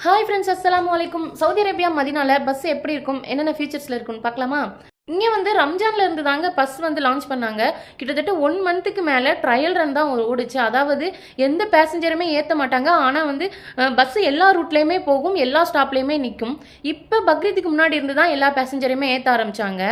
Hi friends, அஸ்ஸலாமு அலைக்கும். Saudi Arabia மதினால bus எப்படி இருக்கும், என்னென்ன ஃபீச்சர்ஸில் இருக்குன்னு பார்க்கலாமா? இங்கே வந்து ரம்ஜானில் இருந்து தாங்க பஸ் வந்து லான்ச் பண்ணாங்க. கிட்டத்தட்ட 1 மந்த்துக்கு மேலே ட்ரையல் ரன் தான் ஓடிச்சு. அதாவது எந்த பேசஞ்சருமே ஏற்ற மாட்டாங்க. ஆனால் வந்து பஸ்ஸு எல்லா ரூட்லேயுமே போகும், எல்லா ஸ்டாப்லேயுமே நிற்கும். இப்போ பக்ரீத்துக்கு முன்னாடி இருந்து தான் எல்லா பேசஞ்சரையுமே ஏற்ற ஆரம்பித்தாங்க.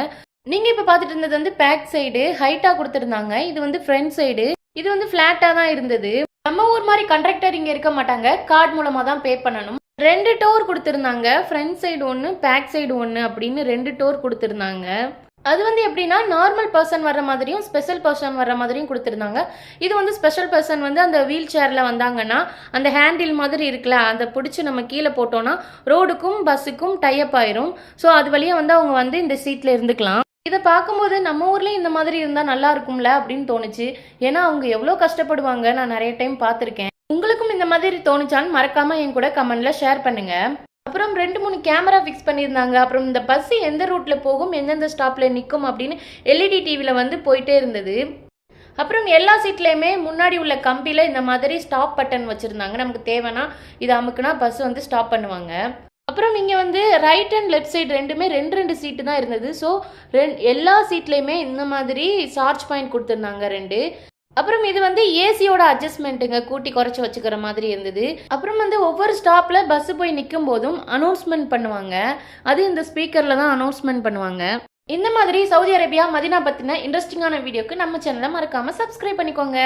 நீங்கள் இப்போ பார்த்துட்டு இருந்தது வந்து பேக் சைடு ஹைட்டாக கொடுத்துருந்தாங்க. இது வந்து ஃப்ரண்ட் சைடு, இது வந்து ஃப்ளாட்டாக தான் இருந்தது. நம்ம ஊர் மாதிரி கண்டக்டர் இங்கே இருக்க மாட்டாங்க, கார்டு மூலமாக தான் பே பண்ணணும். 2 டோர் கொடுத்துருந்தாங்க, ஃப்ரண்ட் சைடு ஒன்று பேக் சைடு ஒன்று அப்படின்னு 2 டோர் கொடுத்துருந்தாங்க. அது வந்து எப்படின்னா நார்மல் பர்சன் வர்ற மாதிரியும் ஸ்பெஷல் பர்சன் வர்ற மாதிரியும் கொடுத்துருந்தாங்க. இது வந்து ஸ்பெஷல் பர்சன் வந்து அந்த வீல் சேரில் வந்தாங்கன்னா அந்த ஹேண்டில் மாதிரி இருக்குல்ல, அதை பிடிச்சி நம்ம கீழே போட்டோன்னா ரோடுக்கும் பஸ்ஸுக்கும் டைப் ஆயிரும். ஸோ அது வழியாக வந்து அவங்க வந்து இந்த சீட்டில் இருந்துக்கலாம். இதை பார்க்கும்போது நம்ம ஊர்லேயும் இந்த மாதிரி இருந்தால் நல்லா இருக்கும்ல அப்படின்னு தோணுச்சு. ஏன்னா அவங்க எவ்வளோ கஷ்டப்படுவாங்க, நான் நிறைய டைம் பார்த்துருக்கேன். உங்களுக்கும் இந்த மாதிரி தோணுச்சான்னு மறக்காமல் என் கூட கமெண்ட்ல ஷேர் பண்ணுங்க. அப்புறம் 2-3 கேமரா ஃபிக்ஸ் பண்ணியிருந்தாங்க. அப்புறம் இந்த பஸ் எந்த ரூட்டில் போகும், எந்தெந்த ஸ்டாப்பில் நிற்கும் அப்படின்னு எல்இடி டிவியில் வந்து போயிட்டே இருந்தது. அப்புறம் எல்லா சீட்லேயுமே முன்னாடி உள்ள கம்பியில் இந்த மாதிரி ஸ்டாப் பட்டன் வச்சுருந்தாங்க. நமக்கு தேவைன்னா இதை அமுக்குனா பஸ் வந்து ஸ்டாப் பண்ணுவாங்க. அப்புறம் இங்கே வந்து ரைட் அண்ட் லெஃப்ட் சைடு ரெண்டுமே 2 சீட்டு தான் இருந்தது. ஸோ எல்லா சீட்லேயுமே இந்த மாதிரி சார்ஜ் பாயிண்ட் கொடுத்துருந்தாங்க 2. அப்புறம் இது வந்து ஏசியோட அட்ஜஸ்ட்மெண்ட்டுங்க, கூட்டி குறைச்சி வச்சுக்கிற மாதிரி இருந்தது. அப்புறம் வந்து ஒவ்வொரு ஸ்டாப்பில் பஸ்ஸு போய் நிற்கும் போதும் அனௌன்ஸ்மெண்ட் பண்ணுவாங்க. அது இந்த ஸ்பீக்கரில் தான் அனௌன்ஸ்மெண்ட் பண்ணுவாங்க. இந்த மாதிரி சவுதி அரேபியா மதினா பற்றின இன்ட்ரெஸ்டிங்கான வீடியோக்கு நம்ம சேனலை மறக்காமல் சப்ஸ்கிரைப் பண்ணிக்கோங்க.